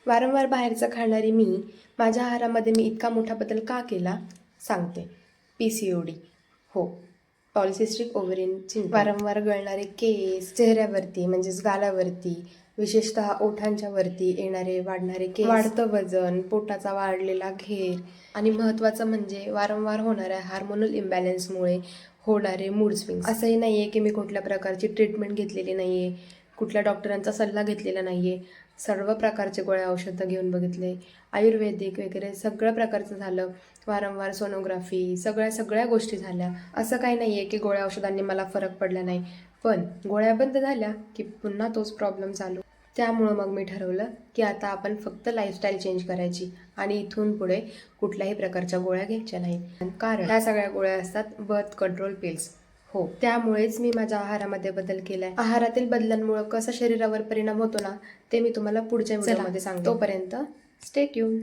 वारंवार बाहेरचं खाणारी मी माझ्या आहारामध्ये मी इतका मोठा बदल का केला सांगते. PCOD, हो, पॉलिसिस्टिक ओव्हरियन सिंड्रोम. वारंवार गळणारे केस, चेहऱ्यावरती म्हणजेच गालावरती, विशेषतः ओठांच्या वरती येणारे वाढणारे केस, वाढतं वजन, पोटाचा वाढलेला घेर आणि महत्त्वाचं म्हणजे वारंवार होणाऱ्या हार्मोनल इम्बॅलन्समुळे होणारे मूड स्विंग्स. असंही नाही आहे की मी कुठल्या प्रकारची ट्रीटमेंट घेतलेली नाही आहे, कुठल्या डॉक्टरांचा सल्ला घेतलेला नाही आहे. सर्व प्रकारचे गोळ्या औषधं घेऊन बघितले, आयुर्वेदिक वगैरे सगळं प्रकारचं झालं, वारंवार सोनोग्राफी, सगळ्या गोष्टी झाल्या. असं काही नाही आहे की गोळ्या औषधांनी मला फरक पडला नाही, पण गोळ्या बंद झाल्या की पुन्हा तोच प्रॉब्लेम चालू. त्यामुळं मग मी ठरवलं की आता आपण फक्त लाईफस्टाईल चेंज करायची आणि इथून पुढे कुठल्याही प्रकारच्या गोळ्या घ्यायच्या नाही, कारण ह्या सगळ्या गोळ्या असतात बर्थ कंट्रोल पिल्स. हो, त्यामुळेच मी माझ्या आहारामध्ये बदल केलाय. आहारातील बदलांमुळे कसा शरीरावर परिणाम होतो ना, ते मी तुम्हाला पुढच्या व्हिडिओमध्ये सांगते. तोपर्यंत स्टे ट्यून.